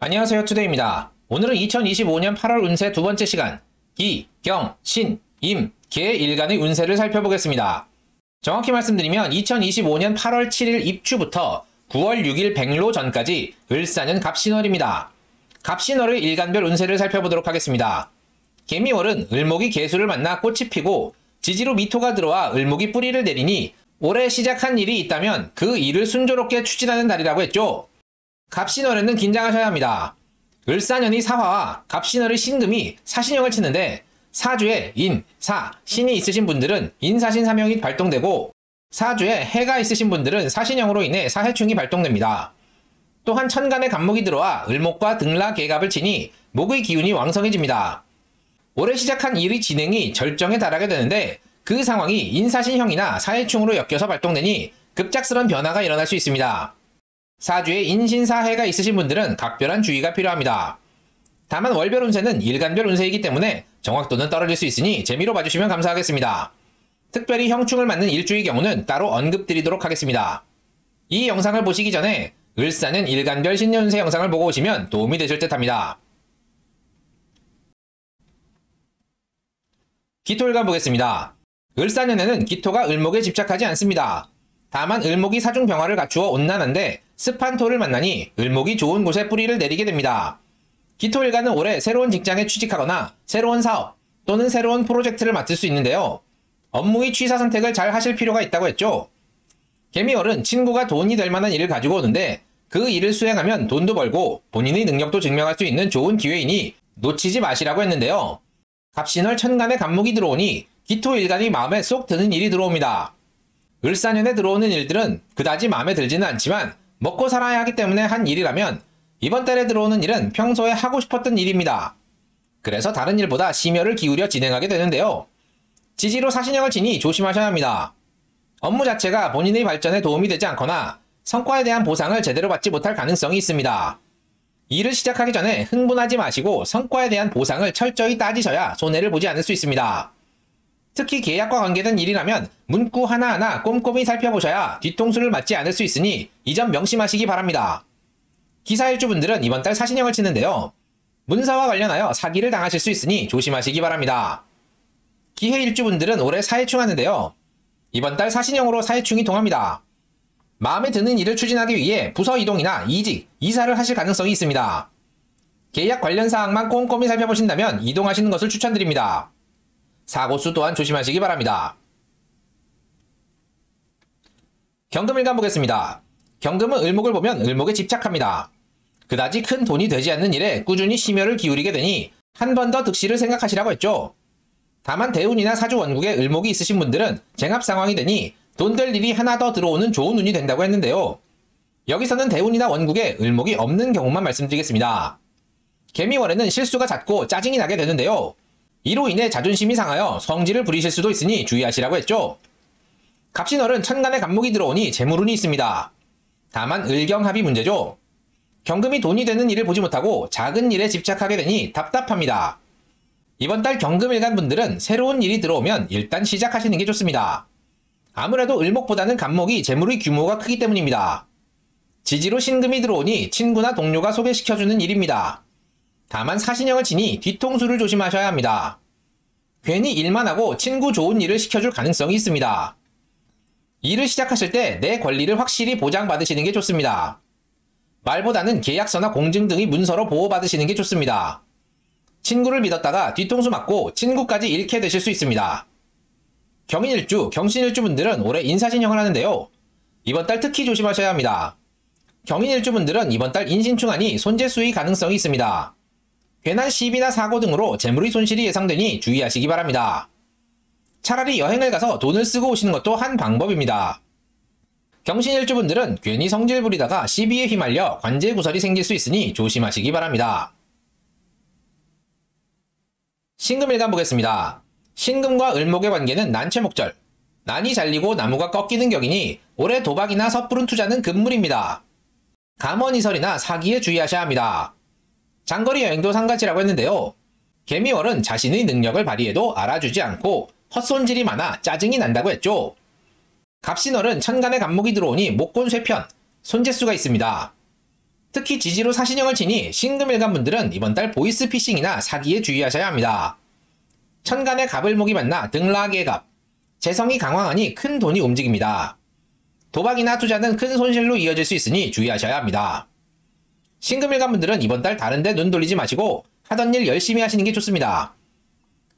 안녕하세요, 투데이입니다. 오늘은 2025년 8월 운세 두 번째 시간 기, 경, 신, 임, 개 일간의 운세를 살펴보겠습니다. 정확히 말씀드리면 2025년 8월 7일 입추부터 9월 6일 백로 전까지 을사년 갑신월입니다. 갑신월의 일간별 운세를 살펴보도록 하겠습니다. 개미월은 을목이 개수를 만나 꽃이 피고 지지로 미토가 들어와 을목이 뿌리를 내리니 올해 시작한 일이 있다면 그 일을 순조롭게 추진하는 달이라고 했죠. 갑신월에는 긴장하셔야 합니다. 을사년이 사화와 갑신월의 신금이 사신형을 치는데 사주에 인, 사, 신이 있으신 분들은 인사신사명이 발동되고 사주에 해가 있으신 분들은 사신형으로 인해 사해충이 발동됩니다. 또한 천간에 간목이 들어와 을목과 등라 계갑을 치니 목의 기운이 왕성해집니다. 올해 시작한 일의 진행이 절정에 달하게 되는데 그 상황이 인사신형이나 사해충으로 엮여서 발동되니 급작스런 변화가 일어날 수 있습니다. 사주에 인신사해가 있으신 분들은 각별한 주의가 필요합니다. 다만 월별 운세는 일간별 운세이기 때문에 정확도는 떨어질 수 있으니 재미로 봐주시면 감사하겠습니다. 특별히 형충을 맞는 일주의 경우는 따로 언급드리도록 하겠습니다. 이 영상을 보시기 전에 을사년 일간별 신년운세 영상을 보고 오시면 도움이 되실 듯 합니다. 기토일간 보겠습니다. 을사년에는 기토가 을목에 집착하지 않습니다. 다만 을목이 사중병화를 갖추어 온난한데 습한 토를 만나니 을목이 좋은 곳에 뿌리를 내리게 됩니다. 기토일간은 올해 새로운 직장에 취직하거나 새로운 사업 또는 새로운 프로젝트를 맡을 수 있는데요. 업무의 취사 선택을 잘 하실 필요가 있다고 했죠. 개미월은 친구가 돈이 될 만한 일을 가지고 오는데 그 일을 수행하면 돈도 벌고 본인의 능력도 증명할 수 있는 좋은 기회이니 놓치지 마시라고 했는데요. 갑신월 천간에 간목이 들어오니 기토일간이 마음에 쏙 드는 일이 들어옵니다. 을사년에 들어오는 일들은 그다지 마음에 들지는 않지만 먹고 살아야 하기 때문에 한 일이라면 이번 달에 들어오는 일은 평소에 하고 싶었던 일입니다. 그래서 다른 일보다 심혈을 기울여 진행하게 되는데요. 지지로 사신형을 치니 조심하셔야 합니다. 업무 자체가 본인의 발전에 도움이 되지 않거나 성과에 대한 보상을 제대로 받지 못할 가능성이 있습니다. 일을 시작하기 전에 흥분하지 마시고 성과에 대한 보상을 철저히 따지셔야 손해를 보지 않을 수 있습니다. 특히 계약과 관계된 일이라면 문구 하나하나 꼼꼼히 살펴보셔야 뒤통수를 맞지 않을 수 있으니 이 점 명심하시기 바랍니다. 기사일주분들은 이번 달 사신형을 치는데요. 문서와 관련하여 사기를 당하실 수 있으니 조심하시기 바랍니다. 기해일주분들은 올해 사해충 하는데요. 이번 달 사신형으로 사해충이 동합니다. 마음에 드는 일을 추진하기 위해 부서 이동이나 이직, 이사를 하실 가능성이 있습니다. 계약 관련 사항만 꼼꼼히 살펴보신다면 이동하시는 것을 추천드립니다. 사고수 또한 조심하시기 바랍니다. 경금일간 보겠습니다. 경금은 을목을 보면 을목에 집착합니다. 그다지 큰 돈이 되지 않는 일에 꾸준히 심혈을 기울이게 되니 한 번 더 득실을 생각하시라고 했죠. 다만 대운이나 사주 원국에 을목이 있으신 분들은 쟁합 상황이 되니 돈 될 일이 하나 더 들어오는 좋은 운이 된다고 했는데요. 여기서는 대운이나 원국에 을목이 없는 경우만 말씀드리겠습니다. 개미월에는 실수가 잦고 짜증이 나게 되는데요. 이로 인해 자존심이 상하여 성질을 부리실 수도 있으니 주의하시라고 했죠. 갑신월은 천간에 간목이 들어오니 재물운이 있습니다. 다만 을경합이 문제죠. 경금이 돈이 되는 일을 보지 못하고 작은 일에 집착하게 되니 답답합니다. 이번 달 경금일간 분들은 새로운 일이 들어오면 일단 시작하시는 게 좋습니다. 아무래도 을목보다는 간목이 재물의 규모가 크기 때문입니다. 지지로 신금이 들어오니 친구나 동료가 소개시켜주는 일입니다. 다만 사신형을 치니 뒤통수를 조심하셔야 합니다. 괜히 일만 하고 친구 좋은 일을 시켜줄 가능성이 있습니다. 일을 시작하실 때 내 권리를 확실히 보장받으시는 게 좋습니다. 말보다는 계약서나 공증 등의 문서로 보호받으시는 게 좋습니다. 친구를 믿었다가 뒤통수 맞고 친구까지 잃게 되실 수 있습니다. 경인일주, 경신일주 분들은 올해 인사신형을 하는데요. 이번 달 특히 조심하셔야 합니다. 경인일주 분들은 이번 달 인신충하니 손재수의 가능성이 있습니다. 괜한 시비나 사고 등으로 재물의 손실이 예상되니 주의하시기 바랍니다. 차라리 여행을 가서 돈을 쓰고 오시는 것도 한 방법입니다. 경신일주분들은 괜히 성질 부리다가 시비에 휘말려 관제구설이 생길 수 있으니 조심하시기 바랍니다. 신금일간 보겠습니다. 신금과 을목의 관계는 난체목절, 난이 잘리고 나무가 꺾이는 격이니 올해 도박이나 섣부른 투자는 금물입니다. 감언이설이나 사기에 주의하셔야 합니다. 장거리 여행도 상가치라고 했는데요. 개미월은 자신의 능력을 발휘해도 알아주지 않고 헛손질이 많아 짜증이 난다고 했죠. 갑신월은 천간에 간목이 들어오니 목곤 쇠편, 손재수가 있습니다. 특히 지지로 사신형을 치니 신금일간분들은 이번 달 보이스피싱이나 사기에 주의하셔야 합니다. 천간에 갑을목이 만나 등락의 갑, 재성이 강황하니 큰 돈이 움직입니다. 도박이나 투자는 큰 손실로 이어질 수 있으니 주의하셔야 합니다. 신금일간분들은 이번 달 다른데 눈 돌리지 마시고 하던 일 열심히 하시는 게 좋습니다.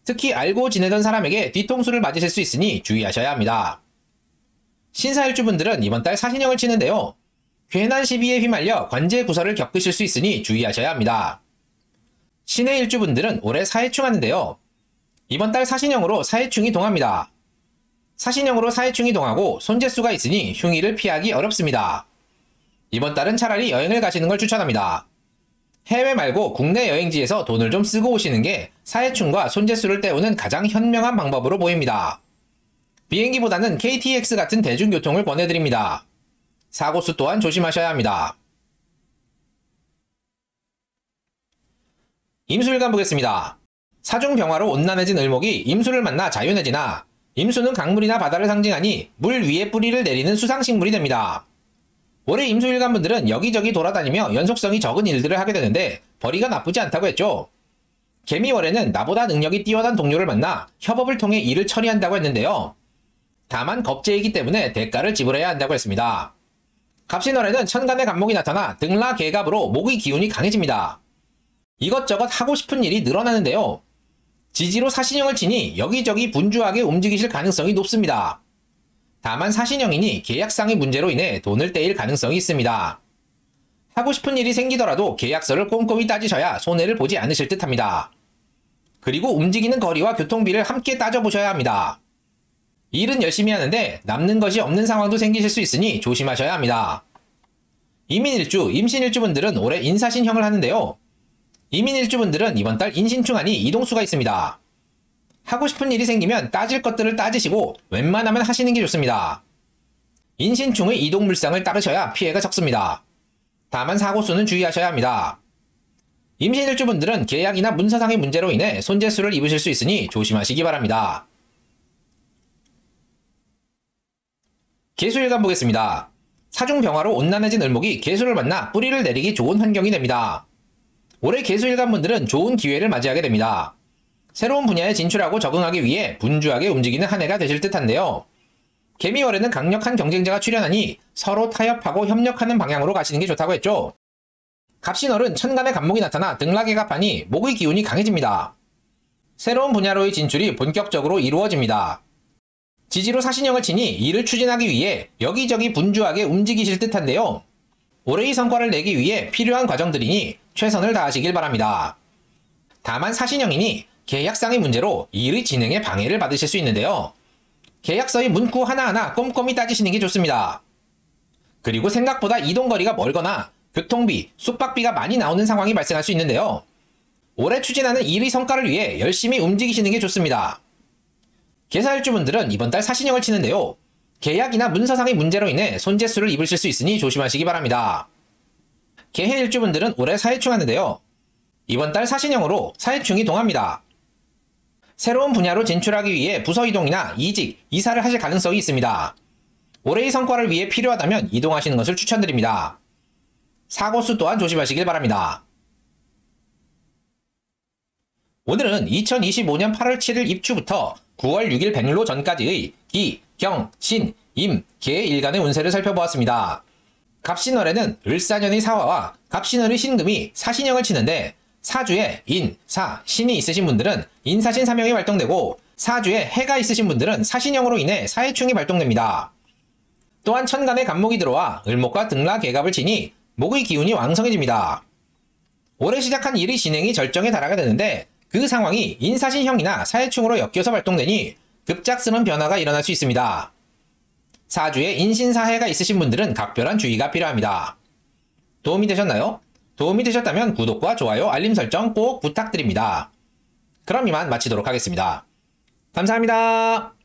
특히 알고 지내던 사람에게 뒤통수를 맞으실 수 있으니 주의하셔야 합니다. 신사일주분들은 이번 달 사신형을 치는데요. 괜한 시비에 휘말려 관제구설을 겪으실 수 있으니 주의하셔야 합니다. 신의 일주분들은 올해 사해충하는데요. 이번 달 사신형으로 사해충이 동합니다. 사신형으로 사해충이 동하고 손재수가 있으니 흉의를 피하기 어렵습니다. 이번 달은 차라리 여행을 가시는 걸 추천합니다. 해외 말고 국내 여행지에서 돈을 좀 쓰고 오시는 게 사해충과 손재수를 때우는 가장 현명한 방법으로 보입니다. 비행기보다는 KTX 같은 대중교통을 권해드립니다. 사고수 또한 조심하셔야 합니다. 임수일간 보겠습니다. 사중병화로 온난해진 을목이 임수를 만나 자윤해지나 임수는 강물이나 바다를 상징하니 물 위에 뿌리를 내리는 수상식물이 됩니다. 올해 임수일간분들은 여기저기 돌아다니며 연속성이 적은 일들을 하게 되는데 벌이가 나쁘지 않다고 했죠. 개미월에는 나보다 능력이 뛰어난 동료를 만나 협업을 통해 일을 처리한다고 했는데요. 다만 겁재이기 때문에 대가를 지불해야 한다고 했습니다. 갑신월에는 천간에 갑목이 나타나 등락개갑으로 목의 기운이 강해집니다. 이것저것 하고 싶은 일이 늘어나는데요. 지지로 사신형을 치니 여기저기 분주하게 움직이실 가능성이 높습니다. 다만 사신형이니 계약상의 문제로 인해 돈을 떼일 가능성이 있습니다. 하고 싶은 일이 생기더라도 계약서를 꼼꼼히 따지셔야 손해를 보지 않으실 듯합니다. 그리고 움직이는 거리와 교통비를 함께 따져보셔야 합니다. 일은 열심히 하는데 남는 것이 없는 상황도 생기실 수 있으니 조심하셔야 합니다. 이민일주, 임신일주분들은 올해 인사신형을 하는데요. 이민일주분들은 이번 달 인신충하니 이동수가 있습니다. 하고 싶은 일이 생기면 따질 것들을 따지시고 웬만하면 하시는 게 좋습니다. 인신충의 이동물상을 따르셔야 피해가 적습니다. 다만 사고수는 주의하셔야 합니다. 임신일주분들은 계약이나 문서상의 문제로 인해 손재수를 입으실 수 있으니 조심하시기 바랍니다. 계수일간 보겠습니다. 사중병화로 온난해진 을목이 계수를 만나 뿌리를 내리기 좋은 환경이 됩니다. 올해 계수일간분들은 좋은 기회를 맞이하게 됩니다. 새로운 분야에 진출하고 적응하기 위해 분주하게 움직이는 한 해가 되실 듯한데요. 개미월에는 강력한 경쟁자가 출현하니 서로 타협하고 협력하는 방향으로 가시는 게 좋다고 했죠. 갑신월은 천간에 갑목이 나타나 등락의 갑하니 목의 기운이 강해집니다. 새로운 분야로의 진출이 본격적으로 이루어집니다. 지지로 사신형을 치니 일을 추진하기 위해 여기저기 분주하게 움직이실 듯한데요. 올해의 성과를 내기 위해 필요한 과정들이니 최선을 다하시길 바랍니다. 다만 사신형이니 계약상의 문제로 일의 진행에 방해를 받으실 수 있는데요. 계약서의 문구 하나하나 꼼꼼히 따지시는 게 좋습니다. 그리고 생각보다 이동거리가 멀거나 교통비, 숙박비가 많이 나오는 상황이 발생할 수 있는데요. 올해 추진하는 일의 성과를 위해 열심히 움직이시는 게 좋습니다. 계사일주분들은 이번 달 사신형을 치는데요. 계약이나 문서상의 문제로 인해 손재수를 입으실 수 있으니 조심하시기 바랍니다. 개해일주분들은 올해 사해충하는데요. 이번 달 사신형으로 사해충이 동합니다. 새로운 분야로 진출하기 위해 부서 이동이나 이직, 이사를 하실 가능성이 있습니다. 올해의 성과를 위해 필요하다면 이동하시는 것을 추천드립니다. 사고수 또한 조심하시길 바랍니다. 오늘은 2025년 8월 7일 입추부터 9월 6일 백로 전까지의 기, 경, 신, 임, 개 일간의 운세를 살펴보았습니다. 갑신월에는 을사년의 사화와 갑신월의 신금이 사신형을 치는데 사주에 인, 사, 신이 있으신 분들은 인사신 사명이 발동되고 사주에 해가 있으신 분들은 사신형으로 인해 사해충이 발동됩니다. 또한 천간에 갑목이 들어와 을목과 등락개갑을 치니 목의 기운이 왕성해집니다. 올해 시작한 일의 진행이 절정에 달하게 되는데 그 상황이 인사신형이나 사해충으로 엮여서 발동되니 급작스러운 변화가 일어날 수 있습니다. 사주에 인신사해가 있으신 분들은 각별한 주의가 필요합니다. 도움이 되셨나요? 도움이 되셨다면 구독과 좋아요, 알림 설정 꼭 부탁드립니다. 그럼 이만 마치도록 하겠습니다. 감사합니다.